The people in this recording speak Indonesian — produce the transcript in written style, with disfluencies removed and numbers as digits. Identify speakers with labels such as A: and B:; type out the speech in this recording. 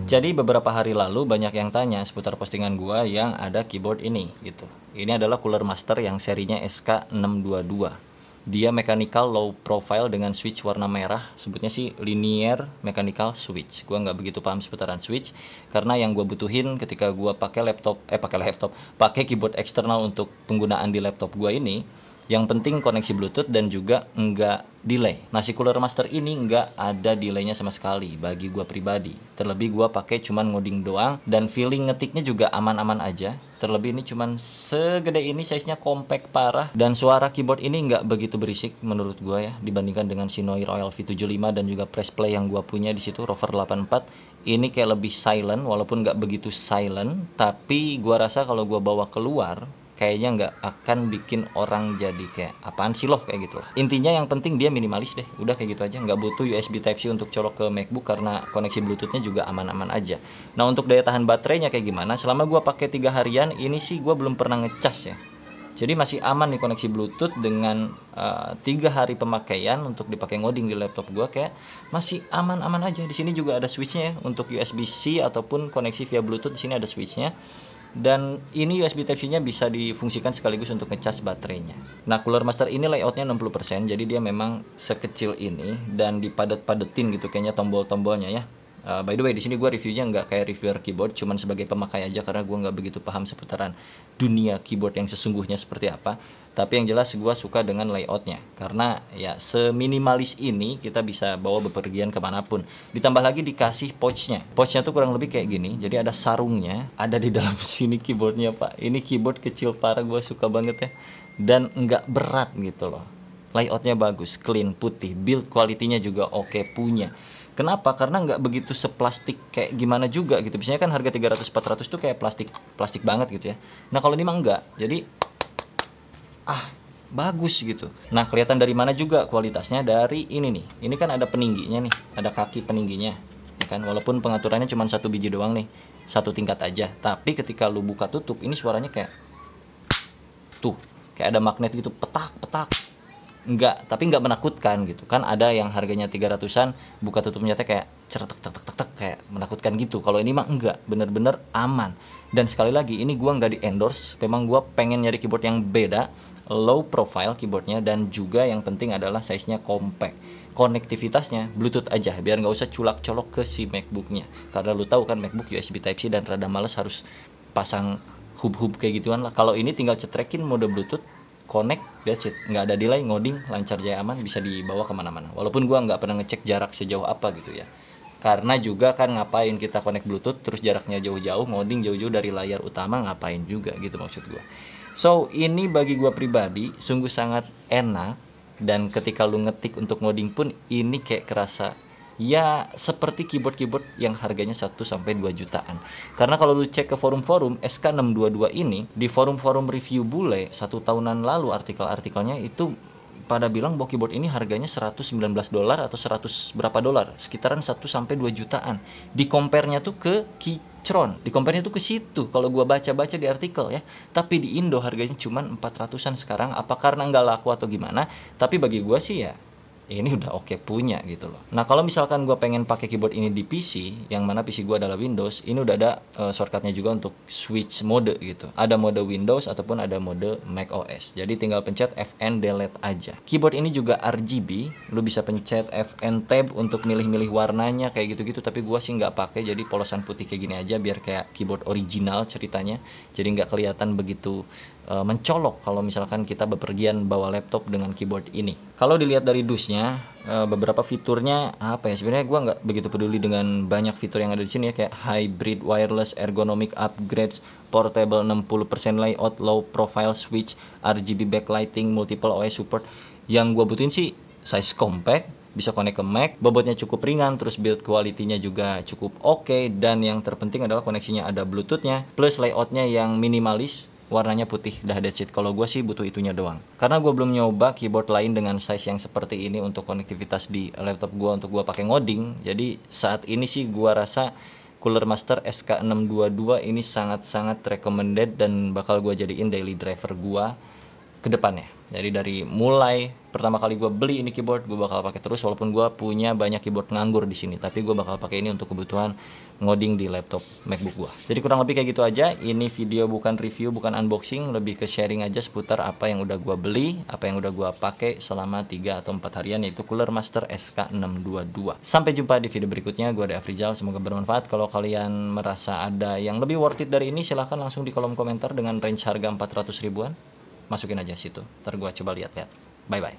A: Jadi beberapa hari lalu banyak yang tanya seputar postingan gua yang ada keyboard ini gitu. Ini adalah Cooler Master yang serinya SK622. Dia mechanical low profile dengan switch warna merah, sebutnya sih linear mechanical switch. Gua nggak begitu paham seputaran switch karena yang gua butuhin ketika gua pakai pakai keyboard eksternal untuk penggunaan di laptop gua ini, yang penting koneksi Bluetooth dan juga nggak delay. Nah, si Cooler Master ini nggak ada delaynya sama sekali bagi gua pribadi. Terlebih gua pakai cuman ngoding doang dan feeling ngetiknya juga aman-aman aja. Terlebih ini cuman segede ini, size-nya compact parah, dan suara keyboard ini nggak begitu berisik menurut gua ya dibandingkan dengan si Noise Royal V75 dan juga Press Play yang gua punya di situ Rover 84. Ini kayak lebih silent, walaupun nggak begitu silent, tapi gua rasa kalau gua bawa keluar kayaknya nggak akan bikin orang jadi kayak apaan sih loh, kayak gitu lah. Intinya yang penting dia minimalis deh, udah kayak gitu aja. Nggak butuh USB Type-C untuk colok ke MacBook karena koneksi Bluetooth-nya juga aman-aman aja. Nah, untuk daya tahan baterainya kayak gimana? Selama gua pakai 3 harian ini sih gua belum pernah ngecas ya. Jadi masih aman nih koneksi Bluetooth dengan 3 hari pemakaian untuk dipakai ngoding di laptop gua, kayak masih aman-aman aja. Di sini juga ada switch-nya ya, untuk USB-C ataupun koneksi via Bluetooth di sini ada switch-nya. Dan ini USB Type-C-nya bisa difungsikan sekaligus untuk ngecas baterainya. Nah, Cooler Master ini layoutnya 60%, jadi dia memang sekecil ini dan dipadet-padetin gitu kayaknya tombol-tombolnya ya. By the way, di sini gue reviewnya nggak kayak reviewer keyboard, cuman sebagai pemakai aja karena gue nggak begitu paham seputaran dunia keyboard yang sesungguhnya seperti apa. Tapi yang jelas gue suka dengan layoutnya karena ya seminimalis ini kita bisa bawa bepergian kemanapun. Ditambah lagi dikasih pouchnya. Pouchnya tuh kurang lebih kayak gini. Jadi ada sarungnya, ada di dalam sini keyboardnya pak. Ini keyboard kecil parah, gue suka banget ya. Dan nggak berat gitu loh. Layoutnya bagus, clean, putih, build quality-nya juga oke punya. Kenapa? Karena nggak begitu seplastik kayak gimana juga gitu. Biasanya kan harga 300-400 tuh kayak plastik banget gitu ya. Nah, kalau ini mah enggak. Jadi bagus gitu. Nah, kelihatan dari mana juga kualitasnya? Dari ini nih. Ini kan ada peningginya nih, ada kaki peningginya, ya kan? Walaupun pengaturannya cuma 1 biji doang nih, 1 tingkat aja. Tapi ketika lu buka tutup, ini suaranya kayak tuh, kayak ada magnet gitu, petak-petak. Enggak, tapi enggak menakutkan gitu. Kan ada yang harganya 300-an, buka tutupnya teh kayak ceretek kayak menakutkan gitu. Kalau ini mah enggak, bener-bener aman. Dan sekali lagi, ini gua nggak di endorse, memang gua pengen nyari keyboard yang beda, low profile keyboardnya, dan juga yang penting adalah size-nya compact. Konektivitasnya Bluetooth aja, biar nggak usah culak-colok ke si MacBook-nya. Karena lu tahu kan MacBook USB Type-C dan rada males harus pasang hub-hub kayak gituan lah. Kalau ini tinggal cetrekin mode Bluetooth, connect, that's it. Nggak ada delay, ngoding, lancar jaya aman, bisa dibawa kemana-mana. Walaupun gua nggak pernah ngecek jarak sejauh apa gitu ya. Karena juga kan ngapain kita connect Bluetooth terus jaraknya jauh-jauh, ngoding jauh-jauh dari layar utama, ngapain juga gitu maksud gua. So, ini bagi gua pribadi sungguh sangat enak, dan ketika lu ngetik untuk ngoding pun ini kayak kerasa ya seperti keyboard-keyboard yang harganya 1-2 jutaan. Karena kalau lu cek ke forum-forum SK622 ini, di forum-forum review bule 1 tahunan lalu artikel-artikelnya itu pada bilang bahwa keyboard ini harganya $119 atau 100 berapa dolar, sekitaran 1-2 jutaan. Di compare-nya tuh ke Keychron, di compare-nya tuh ke situ kalau gua baca-baca di artikel ya. Tapi di Indo harganya cuma 400-an sekarang, apa karena nggak laku atau gimana? Tapi bagi gua sih ya ini udah oke punya gitu loh. Nah, kalau misalkan gue pengen pakai keyboard ini di PC, yang mana PC gue adalah Windows, ini udah ada shortcutnya juga untuk switch mode gitu. Ada mode Windows ataupun ada mode Mac OS. Jadi tinggal pencet FN delete aja. Keyboard ini juga RGB, lu bisa pencet FN tab untuk milih-milih warnanya kayak gitu-gitu. Tapi gue sih nggak pakai, jadi polosan putih kayak gini aja biar kayak keyboard original ceritanya. Jadi nggak kelihatan begitu mencolok kalau misalkan kita bepergian bawa laptop dengan keyboard ini. Kalau dilihat dari dusnya, beberapa fiturnya apa ya, sebenarnya gue nggak begitu peduli dengan banyak fitur yang ada di sini ya, kayak hybrid wireless ergonomic upgrades, portable 60% layout, low profile switch, RGB backlighting, multiple OS support. Yang gue butuhin sih size compact, bisa connect ke Mac, bobotnya cukup ringan, terus build quality-nya juga cukup oke, dan yang terpenting adalah koneksinya ada Bluetooth-nya, plus layout-nya yang minimalis, warnanya putih, dah that's it. Kalau gue sih butuh itunya doang. Karena gue belum nyoba keyboard lain dengan size yang seperti ini untuk konektivitas di laptop gue untuk gue pakai ngoding. Jadi saat ini sih gue rasa Cooler Master SK622 ini sangat-sangat recommended dan bakal gue jadiin daily driver gue ke depannya. Jadi dari mulai pertama kali gue beli ini keyboard, gue bakal pakai terus walaupun gue punya banyak keyboard nganggur di sini, tapi gue bakal pakai ini untuk kebutuhan ngoding di laptop MacBook gue. Jadi kurang lebih kayak gitu aja. Ini video bukan review, bukan unboxing, lebih ke sharing aja seputar apa yang udah gue beli, apa yang udah gue pakai selama 3 atau 4 harian, yaitu Cooler Master SK622. Sampai jumpa di video berikutnya. Gue ada Afrizal, semoga bermanfaat. Kalau kalian merasa ada yang lebih worth it dari ini, silahkan langsung di kolom komentar dengan range harga 400 ribuan. Masukin aja situ, ntar gue coba lihat-lihat. Bye-bye.